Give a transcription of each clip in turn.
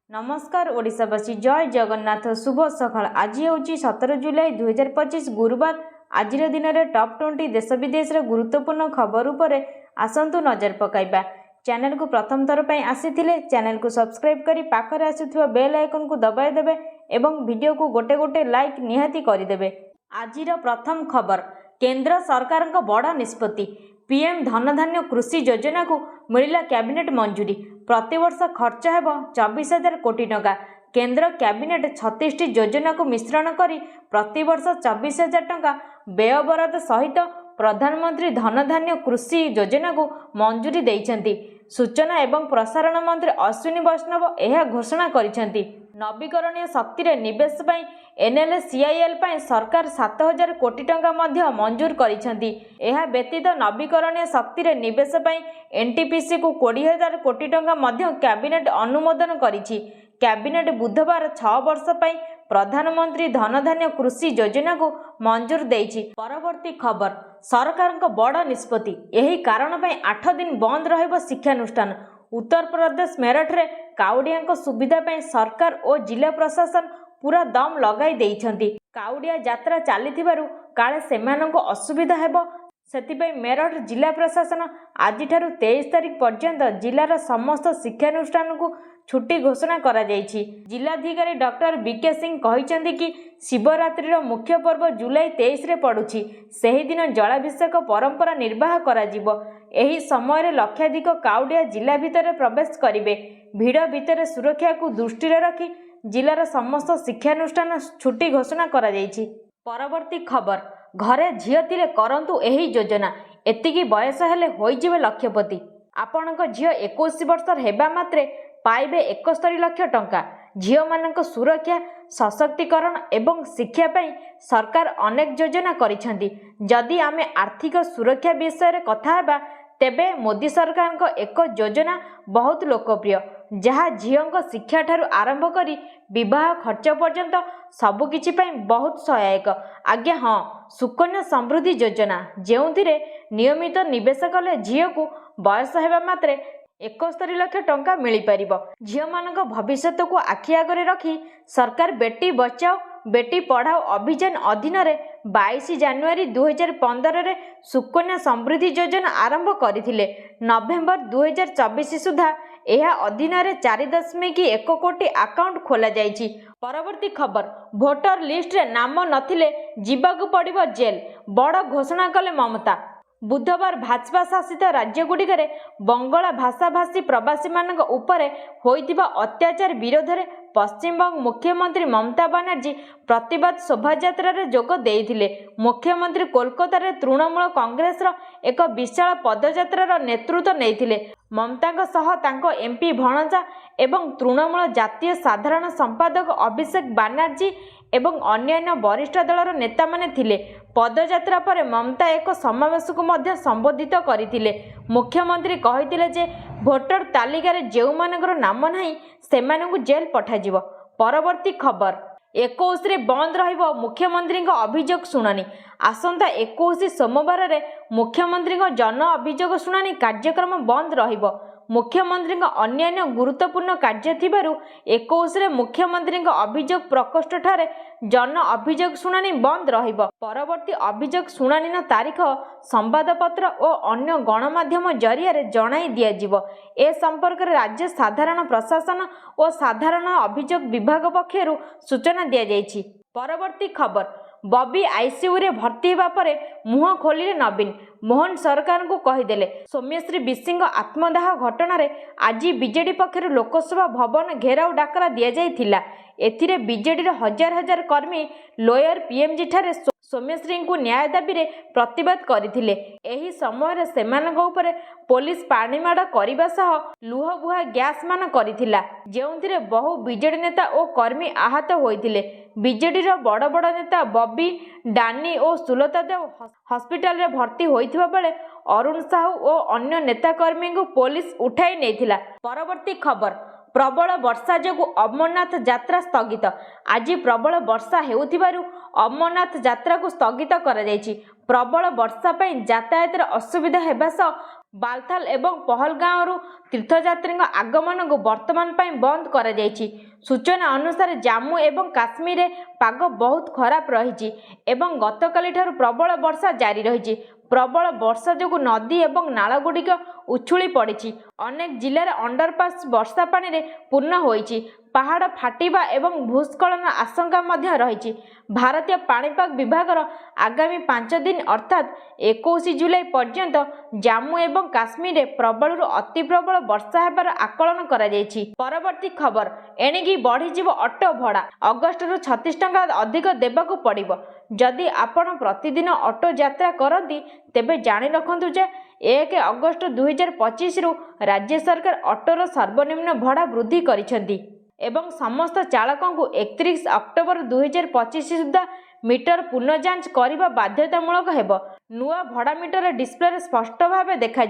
नमस्कार ओडिशावासी जय जगन्नाथ शुभ सकाळ। आज हूँ 17 जुलाई 2025 गुरुवार। आज दिन में टॉप 20 देश विदेश गुरुत्वपूर्ण खबर उपर आसतु नजर पकाइबा। चैनल को प्रथम थर पर आसी चैनल को सब्सक्राइब करी पाखरे आसुथिबा बेल आइकन को दबाई देबे एवं वीडियो को गोटे गोटे लाइक निहाती करिदेबे। आजिर प्रथम खबर केंद्र सरकार का बड़ निष्पत्ति। पीएम धनधान्य कृषि योजना को मिला कैबिनेट मंजूरी। प्रतिवर्ष खर्च हेब 24,000 कोटी टंका। केंद्र कैबिनेट 36 योजना को मिश्रण करी प्रतिवर्ष 24,000 टंका व्यय बराद सहित प्रधानमंत्री धनधान्य कृषि योजना को मंजूरी देइछंती। सूचना एवं प्रसारण मंत्री अश्विनी वैष्णव यह घोषणा करिसेंती। नवीकरणीय शक्ति रे निवेश पई एनएलसीआईएल पई सरकार 7,000 कोटी टंका मध्य मंजूर करिसेंती। यह व्यतीत नवीकरणीय शक्ति रे निवेश पई एनटीपीसी को 20,000 कोटी टंका मध्य कैबिनेट अनुमोदन करिछि। कैबिनेट बुधवार 6 वर्ष पई प्रधानमंत्री धनधान्य कृषि योजना को मंजूर देइछि। परवर्ती खबर सरकार का बड़ निष्पत्ति। यही कारण पई 8 दिन बंद रहिबो शिक्षानुष्ठान। उत्तर प्रदेश मेरठ रे काउडिया को सुविधा पई सरकार और जिला प्रशासन पूरा दम लगाई देइछंती। काउडिया यात्रा चलीथिबारु काले सेमानंको असुविधा हेबो सेतिपई मेरठ जिला प्रशासन आज 23 तारीख पर्यंत जिलार समस्त शिक्षानुष्ठान को छुट्टी घोषणा करा जाइछि। जिलाधिकारी डॉक्टर बीके सिंह कहिसेंती कि शिवरात्रि मुख्य पर्व जुलाई 23 रे पड़ुछि। सेही दिन जलाभिषेक परंपरा निर्वाह करा जिवो। एही समय लक्षाधिक काउडिया जिला भितर प्रवेश करिवे। भिड़ भितर सुरक्षा को दृष्टि रखी जिलार समस्त शिक्षानुष्ठान छुट्टी घोषणा करा जाइछि। परवर्ती खबर घरे झियो थिले करंतु एही योजना। एतिकी बयस हेले होइजिवे लक्षपति। आपणक झियो 21 वर्ष हेबा मात्रे पाइबे 71 लाख टंका। झियो मानक सुरक्षा सशक्तिकरण एवं शिक्षा पई सरकार अनेक योजना करिसेंती। जदि आमे आर्थिक सुरक्षा विषय रे कथा हेबा तेबे मोदी सरकार को एक योजना बहुत लोकप्रिय जहाँ झियों शिक्षा ठारू आरंभ करी विवाह खर्च पर्यंत सबकिछि पई बहुत सहायक। आज्ञा हाँ, सुकन्या समृद्धि योजना जेउथिरे नियमित निवेश कले झियो को बयस हेबा मात्रे 71 लाख टंका मिली परिबो। झियो मानक भविष्यत को आखि आगरे रखी सरकार बेटी बचाओ बेटी पढ़ाओ अभियान अधीन 22 जानुआरी 2015 रे सुकन्या समृद्धि योजना आरंभ करथिले। नवेम्बर 2024 सुधा यह अधीन 4.1 कोटी अकाउंट खोला जाइछि। परवर्ती खबर भोटर लिस्ट रे नाम नथिले जीवाकु पड़िबो जेल। बड़ घोषणा कले ममता। बुधवार भाजपा शासित राज्यगुड़िक बंगला भाषाभाषी प्रवासी मानक उपरे होइतिबा अत्याचार विरोध में पश्चिमबंग मुख्यमंत्री ममता बनर्जी प्रतिवाद शोभायात्रा रे जोग देइथिले। मुख्यमंत्री कोलकाता रे तृणमूल कांग्रेस एक विशाल पदयात्रार नेतृत्व नेइथिले। ममता सह तांको एमपी भणजा एवं तृणमूल जातीय साधारण संपादक अभिषेक बनर्जी एवं अन्यान्य वरिष्ठ दलर नेता माने थिले। पदयात्रा पर ममता एक समावेश को मध्य संबोधित करथिले। मुख्यमंत्री कहिथिले जे भोटर तालिका रे जेउ मानकर नाम नाही सेमानकु जेल पठाजिवो। परवर्ती खबर 21 रे बंद रहिबो मुख्यमंत्री अभियोग शुणानी। आसंता 21 सोमवार रे मुख्यमंत्री जन अभियोग शुणानी कार्यक्रम बंद रहिबो। मुख्यमंत्री अन्यान्य गुरुत्वपूर्ण कार्य थिबारु 21 रे मुख्यमंत्री अभियोग प्रकोष्ठ ठारे जन अभियोग शुणानी बंद रहिबो। परवर्ती अभियोग शुणानी तारीख संवादपत्र और अन्य गणमाध्यम जरिया जणाई दिया जिवो। ए संपर्क में राज्य साधारण प्रशासन और साधारण अभियोग विभाग पक्षरु सूचना दिया जाइछि। परवर्ती खबर बबी आईसीयू रे भर्ती होगा पर मुह खोलिले नवीन। मोहन सरकार को कहीदेले। सौम्यश्री विशी आत्मदाह घटना रे आज बीजेडी पक्षर लोकसभा भवन घेराव डाकरा दिया जाइथिला। एथिरे बीजेडी रे हजार हजार कर्मी लोयर पीएमजी ठारे सौम्यश्री को न्याय दाबी रे प्रतिवाद करथिले। एही समय सेमानक उपरे पुलिस पाणीमाड़ करबा सह लुहबुहा गैस मान करथिला जेउथिरे बहु बीजेडी नेता और कर्मी आहत होइथिले। बीजेडी रो बड़ बड़ नेता बबी डानी और सुलता देव हॉस्पिटल रे भर्ती होइथिबा बेले अरुण साहू और अन्य नेता कर्मी को पुलिस उठाई नेथिला। परवर्ती खबर प्रबल वर्षा जो अमरनाथ यात्रा स्थगित। आज प्रबल वर्षा हेउथिबारु अमरनाथ यात्रा को स्थगित करा जाइछि। प्रबल वर्षा पई यातायात असुविधा हेबा सह बालथाल एवं पहलगाँव तीर्थयात्री आगमन को वर्तमान पर बंद कर सूचना अनुसार जम्मू एवं काश्मीर पाग बहुत खराब रही गतकाली प्रबल वर्षा जारी रही। प्रबल वर्षा जो नदी और नालगुड़िक उछुली पड़ी। अनेक जिले में अंडरपास वर्षा पानी रे पूर्ण होईची। पहाड़ फाटिबा एवं भूस्खलन आशंका मध्य रही। भारतीय पाणीपाग विभाग आगामी 5 दिन अर्थात 21 जुलाई पर्यंत जम्मू एवं काश्मीर में प्रबल अति प्रबल वर्षा हेबार आकलन करा जायछि। परवर्ती खबर एणिकी बढ़ीजिव ऑटो भड़ा अगस्ट 36 टंका अधिक देबाकू पड़िबो। जदि आपण प्रतिदिन ऑटो यात्रा करती तेबे जानि रखंतु जे 1 अगस्ट 2025 रु राज्य सरकार ऑटोर सर्वनिम्न भड़ा वृद्धि करिसेंती एवं समस्त चालकों को 31 अक्टोबर 2025 सुधा मीटर पुनः जांच करने बाध्यतामूलक हेब। नुआ भड़ा मीटर डिस्प्ले स्पष्ट भाव देखा।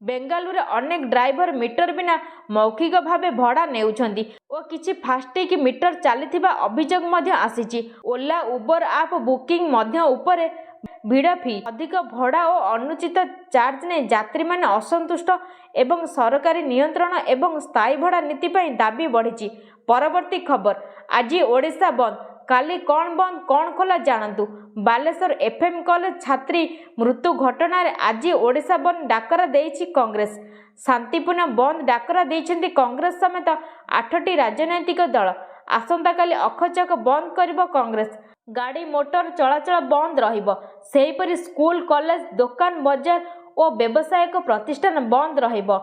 बेंगालुरु अनेक ड्राइवर मीटर बिना मौखिक भाव भड़ा नेउछंती और किछि फास्टैग मीटर चलीथिबा अभियोग मध्य आसीछि। ओला उबर आप बुकिंग मध्य उपरे भिड़ फी अधिक भड़ा और अनुचित चार्ज ने यात्री माने असंतुष्ट एवं सरकारी नियंत्रण एवं स्थायी भड़ा नीति पर दाबी बढ़ी। परवर्ती खबर आज ओडिशा बंद काली कौन बंद कौन खोला जानतु। बालेश्वर एफएम कॉलेज छात्री मृत्यु घटना आज ओडिशा बंद डाकरा देइछि कांग्रेस। शांतिपूर्ण बंद डाकरा देइछन्ति कांग्रेस समेत 8टी राजनैतिक दल। आसंता काली अखचक बंद करिबो कांग्रेस। गाड़ी मोटर चलाचल बंद रहिबो। सेहीपरि स्कूल कॉलेज दुकान बाजार और व्यावसायिक प्रतिष्ठान बंद रहिबो।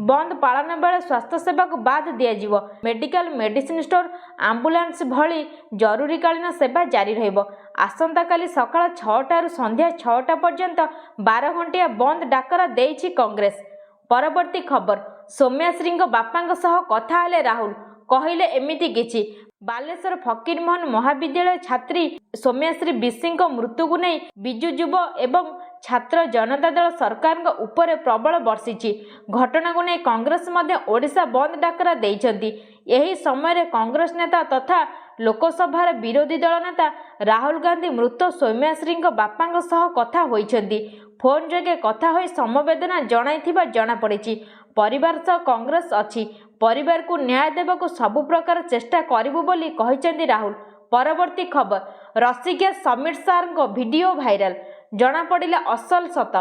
बंद पालन बेले स्वास्थ्य सेवा को बाद दिया। मेडिकल मेडिसिन स्टोर आम्बुलांस भली जरूरीकालीन सेवा जारी रहिबो। आसंता काली सकाळ 6टारू संध्या 6टा पर्यंत 12 घंटिया बंद डाकरा देइछि कांग्रेस। परवर्ती खबर सौम्याश्री बापा सह कथा हेले राहुल कहले एमिति किछि। बालेश्वर फकीरमोहन महाविद्यालय छात्री सौम्याश्री बिशी मृत्यु को नहीं विजु युव एवं छात्र जनता दल सरकार उपरे प्रबल बर्षिछि। घटना को नहीं कांग्रेस मध्य ओडिशा बंद डाकरा देइछन्ति। एही समय कांग्रेस नेता तथा लोकसभार विरोधी दल नेता राहुल गांधी मृत सौम्याश्री बापा सह कथा होइछन्ति। फोन जोगे कथा होई समवेदना जणाइथिबा जणा पड़िछि। परिवार सह कांग्रेस अछि। परिवार को न्याय देबाकू सबु प्रकार चेष्टा करिबु बोली कहिसेंति राहुल। परवर्ती खबर रसिकिया समीर सार वीडियो भाइराल जना पड़िला असल सत।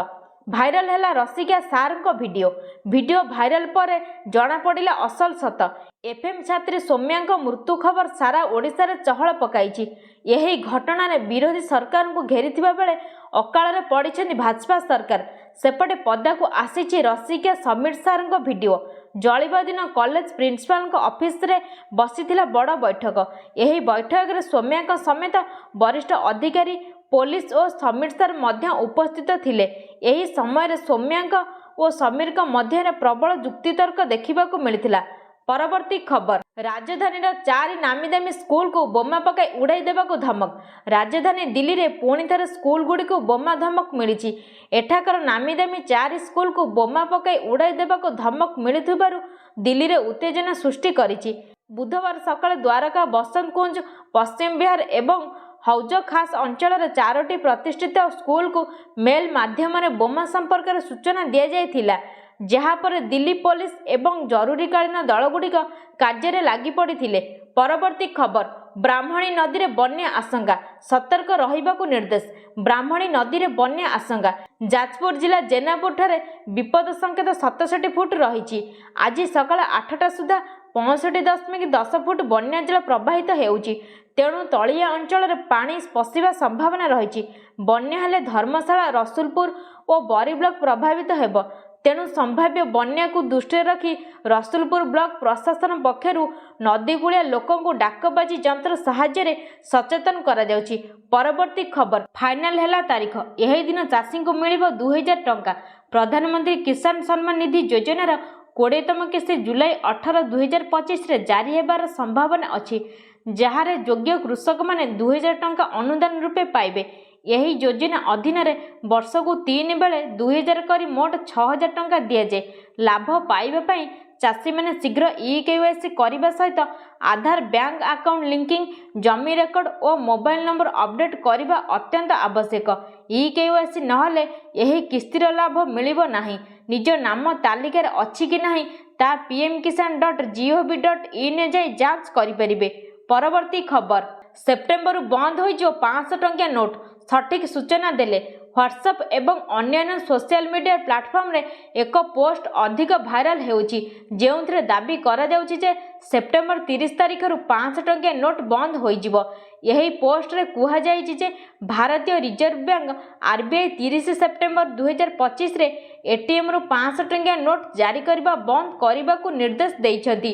भाइराल है रसिकिया सार वीडियो भाइराल पर जना पड़िला असल सत। एफएम छात्री सौम्या मृत्यु खबर सारा ओडिशा रे चहल पकाइछि। यही घटना रे विरोधी सरकार को घेरिथिबा बेले अकाल रे पड़िछन्ति भाजपा सरकार। सेपटे पदा को आसीछि रसिकिया समीर सार वीडियो। जलिबा दिन कॉलेज प्रिंसिपाल ऑफिस रे बसीथिला बड़ बैठक। यही बैठक रे सौम्या समेत वरिष्ठ अधिकारी पुलिस और समीर सार मध्य उपस्थित थिले। यही समय सौम्या और समीर मध्य प्रबल जुक्तितर्क देखा मिलता। परवर्ती खबर राजधानी 4 नामी दामी स्कूल को बोमा पकाई उड़ाई देबाकू धमक। राजधानी दिल्ली रे पुणी थे स्कूल गुड़ी को बोमा धमक मिली। एठाकर नामी दामी 4 स्कूल को बोमा पकाई उड़ाई देबाकू धमक मिलुथिबारु दिल्ली रे उत्तेजना सृष्टि करिछि। बुधवार सकाळ द्वारका बसंत कुंज पश्चिम बिहार एवं हौज खास अंचल 4टी प्रतिष्ठित स्कूल को मेल माध्यम बोमा संपर्क में सूचना दि जाइथिला। जहाँ पर दिल्ली पुलिस एवं जरूरीकालीन दलगुड़िक कार्य लगी पड़े। परवर्ती खबर ब्राह्मणी नदी में बन्या आशंका सतर्क रहिबाकू निर्देश। ब्राह्मणी नदी में बन्या आशंका जाजपुर जिला जेनापुर ठारे विपद संकेत 67 फुट रही। आज सकाळ 8टा सुधा 65.10 फुट बन्या जल प्रवाहित होउची। तेणु तलिया अंचल में पानी पशिबा संभावना रही। बन्या हेले धर्मशाला रसुलपुर और बरी ब्लॉक प्रभावित हेब। तेणु संभाव्य बन्या को दृष्टि रखी रसुलपुर ब्लॉक प्रशासन पक्षरु नदीकूलिया लोकों को डाकबाजी यंत्र साहाय्य सचेतन करा जाउची। परवर्ती खबर फाइनल हैला तारीख यही दिन चाषी को मिलिबो 2000 टंका। प्रधानमंत्री किसान सम्मान निधि योजनार 20तम किस्ती जुलाई 18, 2025 रे जारी हेबार संभावना अछि। जहारे योग्य कृषक माने 2000 टंका अनुदान रूपे पाइबे। यही योजना अधीन वर्ष को 3 बेले 2000 करी मोट 6000 टंका दिया जाए। लाभ पाइबा पई चाषी मैंने शीघ्र ई-केवाईसी करने सहित आधार बैंक अकाउंट लिंकिंग जमी रेकर्ड और मोबाइल नंबर अपडेट करने अत्यंत आवश्यक। ई-केवाईसी नहले यही किस्तीर लाभ मिलिबो नाही। निज नाम तालिकार अच्छी कि नहीं ता pmkisan.gov.in जाई जांच करें। परवर्ती खबर सेप्टेम्बर बंद हो 500 टंकिया नोट सठिक सूचना देले व्हाट्सएप एवं अन्य सोशल मीडिया प्लाटफॉर्म रे एक पोस्ट अधिक भाइराल होउची जेउंथरे दाबी करा जाउची जे सेप्टेम्बर 30 तारिख रु 500 टंकिया नोट बंद होई जिवो। यही पोस्ट रे कुहा जाइची जे भारतीय रिजर्व बैंक आरबीआई 30 सेप्टेम्बर 2025 रे एटीएम रु 500 टंकिया नोट जारी करबा बंद करबा को निर्देश दैछथि।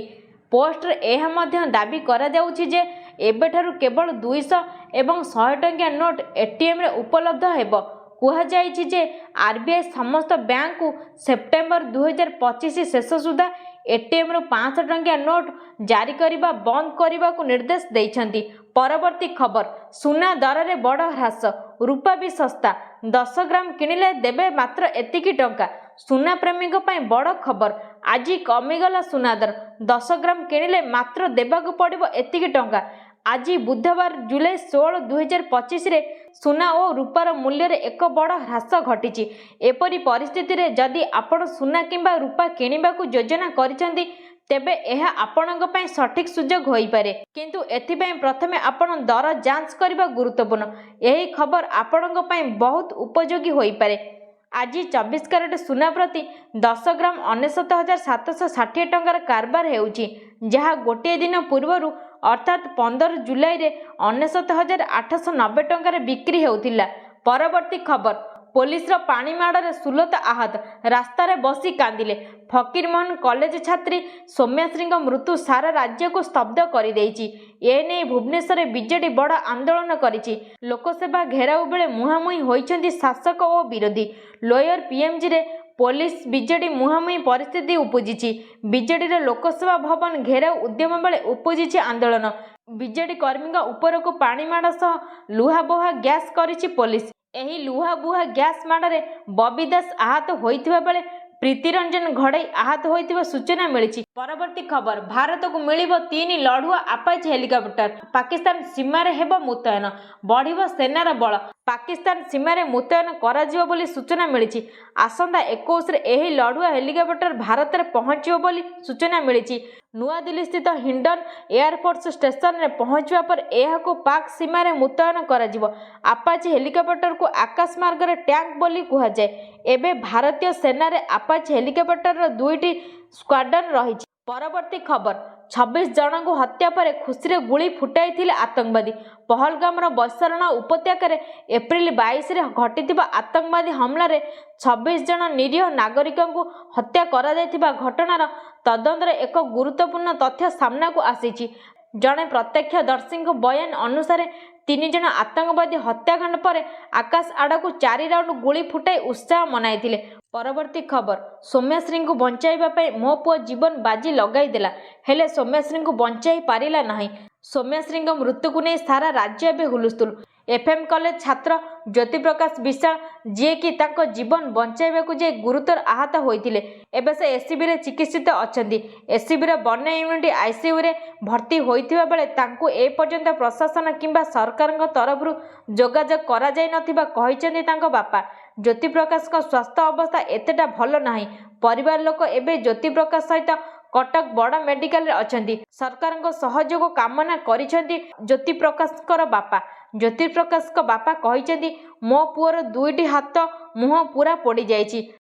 पोस्ट रे एहा मध्य दाबी करा जाउची जे एबेठारु केवल 200 एवं 100 टंकिया नोट एटीएम रे उपलब्ध हेबो। कुहा जाइछि जे आरबीआई समस्त बैंक को सेप्टेम्बर 2025 शेष सुधा एटीएम रु 500 टंकिया नोट जारी करबा बंद करबा को निर्देश दैछन्ति। परवर्ती खबर सुना दर रे बड़ ह्रास रूपा भी सस्ता 10 ग्राम किनिले देबे मात्र एतिकी टंका। सुना प्रेमी बड़ खबर आज कमिगला सुना दर 10 ग्राम किनिले मात्र देबाकू पड़िबो एतिकी टंका। आज बुधवार जुलाई 16 2025 रे सुना और रूपार मूल्य रे एक बड़ ह्रास घटी। एपरी परिस्थिति रे जदि आपण सुना किंबा रूपा किनिबाकू योजना करिसेंती तेबे यह आपणक पई सठिक सुजोग होई पारे, किंतु एथिपई प्रथमे आपण दर जांच करबा गुरुत्वपूर्ण। यही खबर आपणक पई बहुत उपयोगी होई पारे। आज 24 कैरेट सुना प्रति 10 ग्राम 69,760 टंकार कारबार हेउची, जहा गोटे दिन पूर्वरु अर्थात 15 जुलाई रे 69,890 टंकार बिक्री हेउथिला। परवर्ती खबर पुलिस पानी माड़े सुलता आहत रास्तार बसी कांदिले। फकीरमोहन कॉलेज छात्री सौम्याश्री मृत्यु सारा राज्य को स्तब्ध कर एने भुवनेश्वर बीजेडी बड़ आंदोलन करिछि। लोकसेवा घेराव बेले मुहांमुही होइछन्ति शासक और विरोधी। लोयर पीएमजी रे पुलिस बीजेडी मुहांमुही परिस्थिति उपजिछि। बीजेडी रे लोकसेवा भवन घेराव उद्यम बेले उपजिछि आंदोलन। बीजेडी कर्मी उपरको पानी माड़ सह लुहाबुहा गैस करिछि पुलिस। एही लुहाबुहा गैस माड़े बबी दास आहत होइथिबा बेले प्रीतिरंजन घड़ई आहत होइथिबा सूचना मिली। परवर्ती खबर भारत को मिलिबो 3 लड़ुआ आपाचे हेलिकॉप्टर। पाकिस्तान सीमार हेबो मुतयन बढ़िबो सेनार बल। पाकिस्तान सीमार मुतयन कराजिबो बोली सूचना मिली। आसंता 21 रे एही लड़ुआ हेलिकॉप्टर भारत रे पहुंचिबो बोली सूचना मिली। नुआ दिल्ली स्थित हिंडन एयरफोर्स स्टेशन रे पहुंचवा पर एहाको पाक सीमा रे मुतयन कराजिबो। आपाचे हेलिकॉप्टर को आकाश मार्ग रे टैंक बोली कुहा जाय। एबे भारतीय सेना रे आपाचे हेलिकॉप्टर रो 2टी स्क्वाड्रन रही। परवर्ती खबर 26 जन को हत्या पर खुशी रे गुली फुटाई आतंकवादी। पहलगाम बैसरण उपत्यकार एप्रिल 22 रे घटिथिबा आतंकवादी हमला रे 26 जन निरीह नागरिक को हत्या करा जायथिबा घटनार तदंतर एक गुरुत्वपूर्ण तथ्य सामना को आसीछि। जड़े प्रत्यक्षदर्शी बयान अनुसार 3 जन आतंकवादी हत्याकांड पर आकाश आड़ को 4 राउंड गुली फुटाई उत्साह मनाई। परवर्ती खबर सौम्याश्री को बचाइबा मो पुओ जीवन बाजी लगाई देला, हेले सौम्याश्री को बचाई पारिला नहीं। सौम्याश्री मृत्यु को नहीं सारा राज्य एवं हुलुस्थुल। एफएम कॉलेज छात्र ज्योति प्रकाश विशाल जी कि ताको जीवन बचाइबा जे गुरुतर आहत होइतिले, एबे से एससीबी रे चिकित्सित अछंती। एससीबी रे बन्या यूनिट आईसीयू रे भर्ती होइथिबा बेले तांको ए पर्यंत प्रशासन किंबा सरकार तरफ जोगाजोग करा जाय नथिबा कहिसेंती तांको बापा। ज्योति प्रकाश का स्वास्थ्य अवस्था एतेटा भल नाही। परिवार लोक एबे ज्योति प्रकाश सहित कटक बड़ मेडिकल रे अछंती। सरकार को सहयोग कामना करिसेंती ज्योति प्रकाश बापा। ज्योति प्रकाश बापा कहिसेंती मो पुअर 2टी हाथ मुह पूरा पड़ी जाइछि।